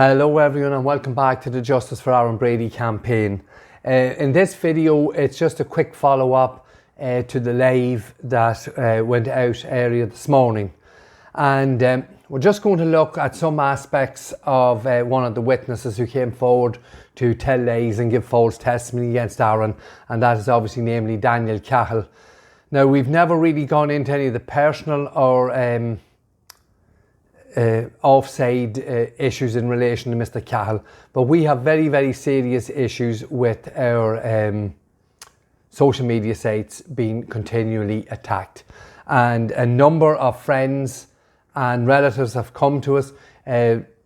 Hello everyone and welcome back to the Justice for Aaron Brady campaign. In this video it's just a quick follow-up to the live that went out earlier this morning, and we're just going to look at some aspects of one of the witnesses who came forward to tell lies and give false testimony against Aaron, and that is obviously namely Daniel Cahill. Now, we've never really gone into any of the personal or offside issues in relation to Mr. Cahill, but we have very, very serious issues with our social media sites being continually attacked, and a number of friends and relatives have come to us.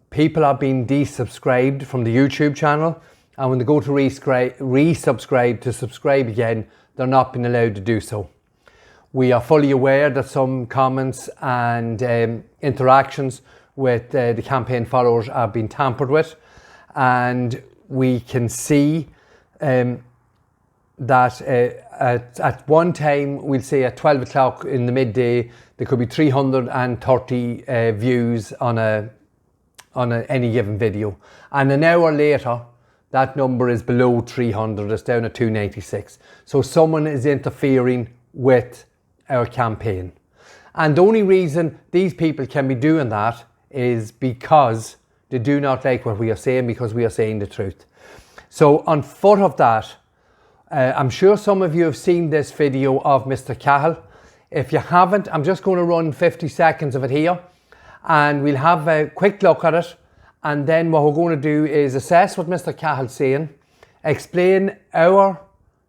People are being desubscribed from the YouTube channel, and when they go to resubscribe to subscribe again, they're not being allowed to do so. We are fully aware that some comments and interactions with the campaign followers are being tampered with, and we can see that at one time, we'll say at 12 o'clock in the midday, there could be 330 views on any given video, and an hour later that number is below 300, it's down at 296. So someone is interfering with our campaign, and the only reason these people can be doing that is because they do not like what we are saying, because we are saying the truth. So on foot of that, I'm sure some of you have seen this video of Mr. Cahill. If you haven't, I'm just going to run 50 seconds of it here, and we'll have a quick look at it, and then what we're going to do is assess what Mr. Cahill's saying, explain our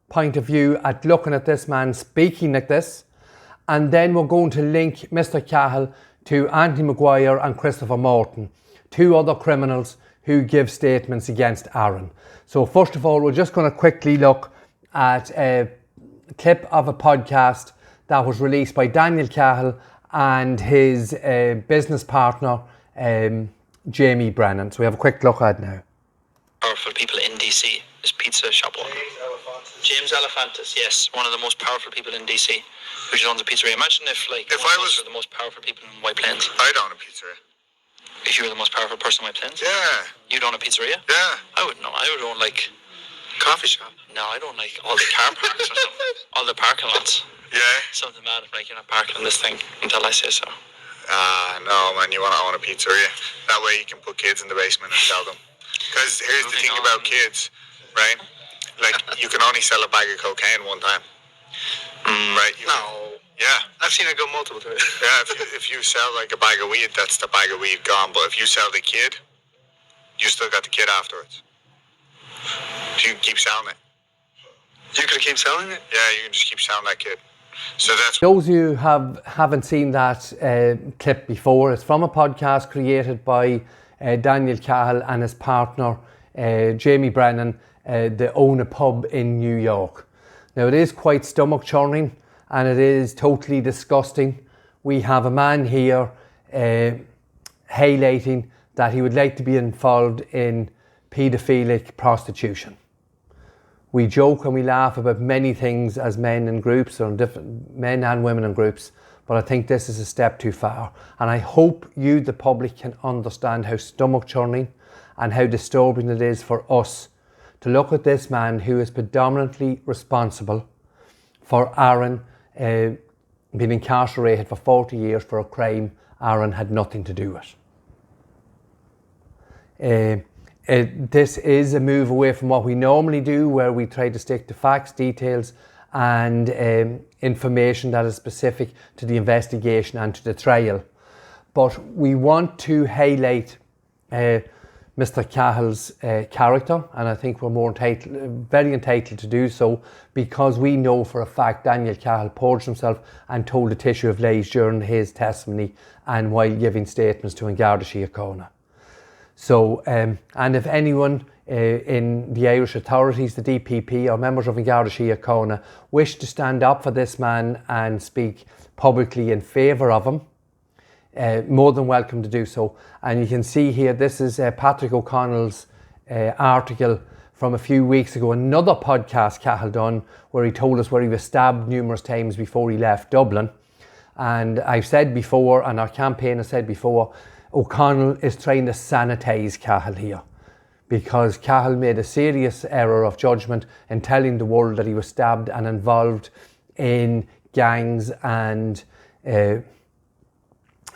point of view at looking at this man speaking like this, and then we're going to link Mr. Cahill to Anthony Maguire and Christopher Morton, two other criminals who give statements against Aaron. So first of all, we're just going to quickly look at a clip of a podcast that was released by Daniel Cahill and his business partner, Jamie Brennan. So we have a quick look at it now. Powerful people in DC is pizza shop owner. James Alefantis, yes, one of the most powerful people in DC, who owns a pizzeria. Imagine if I was the most powerful people in White Plains. I'd own a pizzeria. If you were the most powerful person in White Plains? Yeah. You'd own a pizzeria? Yeah. I wouldn't know. I would own coffee shop. No, I'd own all the car parks or something. All the parking lots. Yeah. Something mad if you're not parking this thing until I say so. No man, you want to own a pizzeria. That way you can put kids in the basement and sell them. Because here's the thing about kids, right? You can only sell a bag of cocaine one time. Right? No. Yeah. I've seen it go multiple times. Yeah, if you sell a bag of weed, that's the bag of weed gone. But if you sell the kid, you still got the kid afterwards. So you can keep selling it. You could keep selling it? Yeah, you can just keep selling that kid. So that's... Those who haven't seen that clip before, it's from a podcast created by Daniel Cahill and his partner, Jamie Brennan. They own a pub in New York. Now, it is quite stomach churning and it is totally disgusting. We have a man here highlighting that he would like to be involved in paedophilic prostitution. We joke and we laugh about many things as men in groups, or different men and women in groups, but I think this is a step too far. And I hope you, the public, can understand how stomach churning and how disturbing it is for us to look at this man who is predominantly responsible for Aaron being incarcerated for 40 years for a crime Aaron had nothing to do with. This is a move away from what we normally do, where we try to stick to facts, details and information that is specific to the investigation and to the trial. But we want to highlight Mr. Cahill's character, and I think we're very entitled to do so, because we know for a fact Daniel Cahill purged himself and told a tissue of lies during his testimony and while giving statements to An Garda Síochána. So, and if anyone in the Irish authorities, the DPP or members of An Garda Síochána wish to stand up for this man and speak publicly in favour of him, more than welcome to do so. And you can see here, this is Patrick O'Connell's article from a few weeks ago, another podcast Cahill done, where he told us where he was stabbed numerous times before he left Dublin. And I've said before, and our campaign has said before, O'Connell is trying to sanitise Cahill here, because Cahill made a serious error of judgment in telling the world that he was stabbed and involved in gangs and a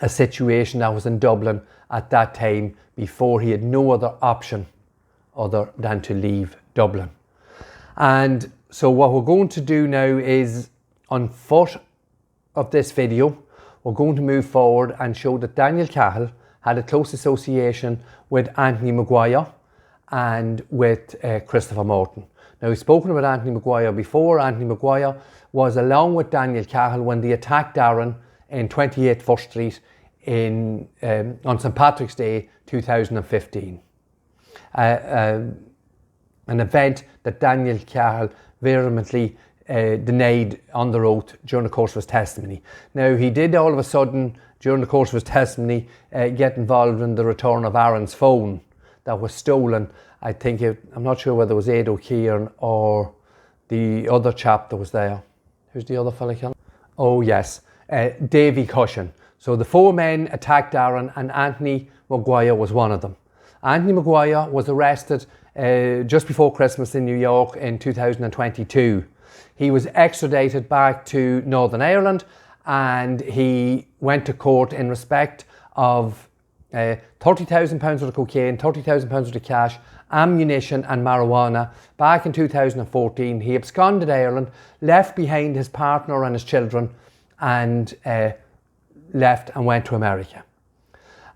situation that was in Dublin at that time, before he had no other option other than to leave Dublin. And so what we're going to do now is, on foot of this video, we're going to move forward and show that Daniel Cahill had a close association with Anthony Maguire and with Christopher Morton. Now, we've spoken about Anthony Maguire before. Anthony Maguire was along with Daniel Cahill when they attacked Darren in 28 First Street on St Patrick's Day 2015. An event that Daniel Cahill vehemently denied under oath during the course of his testimony. Now, he did all of a sudden, during the course of his testimony, get involved in the return of Aaron's phone that was stolen. I think, I'm not sure whether it was Ed O'Keeran or the other chap that was there. Who's the other fella, Ken? Oh yes, Davy Cushion. So the 4 men attacked Aaron, and Anthony Maguire was one of them. Anthony Maguire was arrested just before Christmas in New York in 2022. He was extradited back to Northern Ireland, and he went to court in respect of £30,000 worth of cocaine, £30,000 worth of cash, ammunition and marijuana. Back in 2014, he absconded Ireland, left behind his partner and his children, and left and went to America.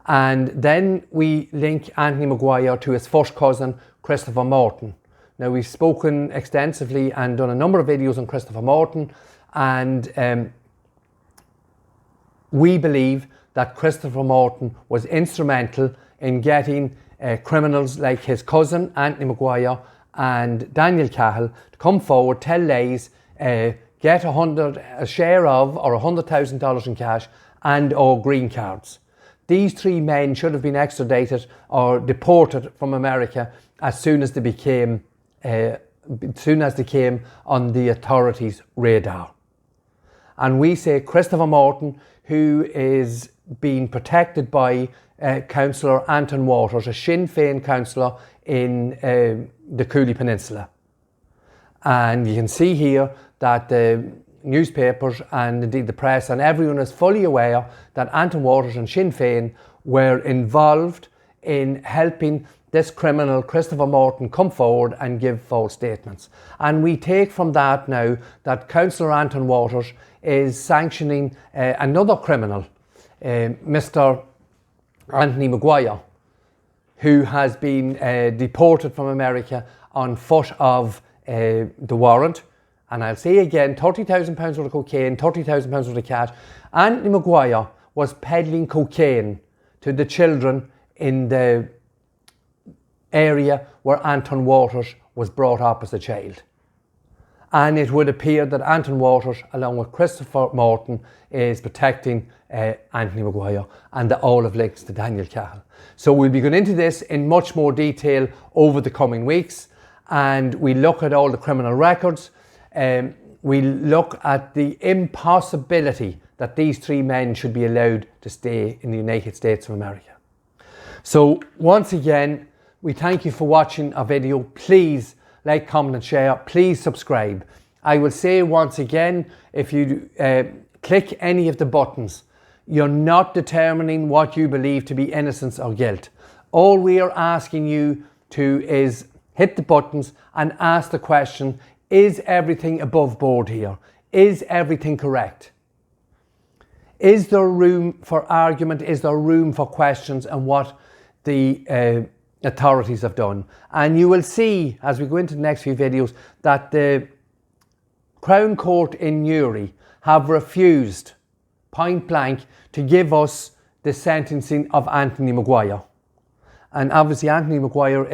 And then we link Anthony Maguire to his first cousin, Christopher Morton. Now, we've spoken extensively and done a number of videos on Christopher Morton, and we believe that Christopher Morton was instrumental in getting criminals like his cousin, Anthony Maguire, and Daniel Cahill to come forward, tell lies, get a share of or $100,000 in cash and/or green cards. These 3 men should have been extradited or deported from America as soon as they came on the authorities' radar. And we say Christopher Morton, who is being protected by Councillor Antoin Watters, a Sinn Féin councillor in the Cooley Peninsula. And you can see here that the newspapers and indeed the press and everyone is fully aware that Antoin Watters and Sinn Féin were involved in helping this criminal Christopher Morton come forward and give false statements. And we take from that now that Councillor Antoin Watters is sanctioning another criminal, Mr. Anthony Maguire, who has been deported from America on foot of the warrant. And I'll say again, £30,000 worth of cocaine, £30,000 worth of cash. Anthony Maguire was peddling cocaine to the children in the area where Antoin Watters was brought up as a child. And it would appear that Antoin Watters, along with Christopher Morton, is protecting Anthony Maguire, and the all of links to Daniel Cahill. So we'll be going into this in much more detail over the coming weeks, and we look at all the criminal records. We look at the impossibility that these 3 men should be allowed to stay in the United States of America. So once again, we thank you for watching our video. Please like, comment and share. Please subscribe. I will say once again, if you click any of the buttons, you're not determining what you believe to be innocence or guilt. All we are asking you to is hit the buttons and ask the question, is everything above board here? Is everything correct? Is there room for argument? Is there room for questions and what the authorities have done? And you will see as we go into the next few videos that the Crown Court in Newry have refused point blank to give us the sentencing of Anthony Maguire. And obviously Anthony Maguire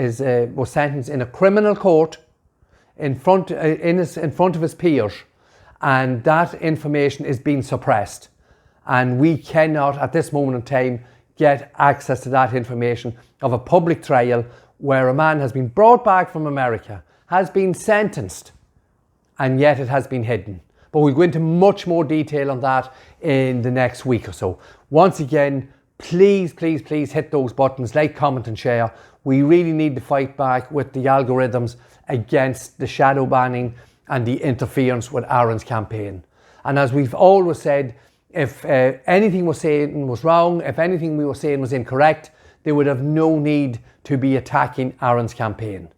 was sentenced in a criminal court in front of his peers, and that information is being suppressed, and we cannot at this moment in time get access to that information of a public trial where a man has been brought back from America, has been sentenced, and yet it has been hidden. But we'll go into much more detail on that in the next week or so. Once again, please, please, please hit those buttons, like, comment and share. We really need to fight back with the algorithms against the shadow banning and the interference with Aaron's campaign. And as we've always said, if anything we're saying was wrong, if anything we were saying was incorrect, they would have no need to be attacking Aaron's campaign.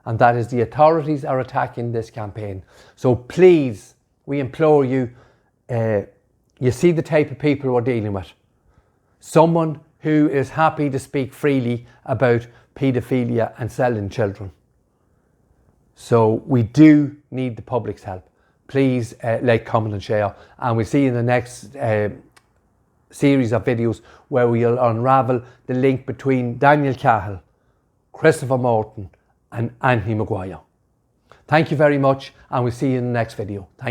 And that is, the authorities are attacking this campaign. So please, we implore you, you see the type of people we're dealing with. Someone who is happy to speak freely about paedophilia and selling children. So we do need the public's help. Please like, comment and share. And we'll see you in the next series of videos where we'll unravel the link between Daniel Cahill, Christopher Morton and Anthony Maguire. Thank you very much, and we'll see you in the next video. Thank you.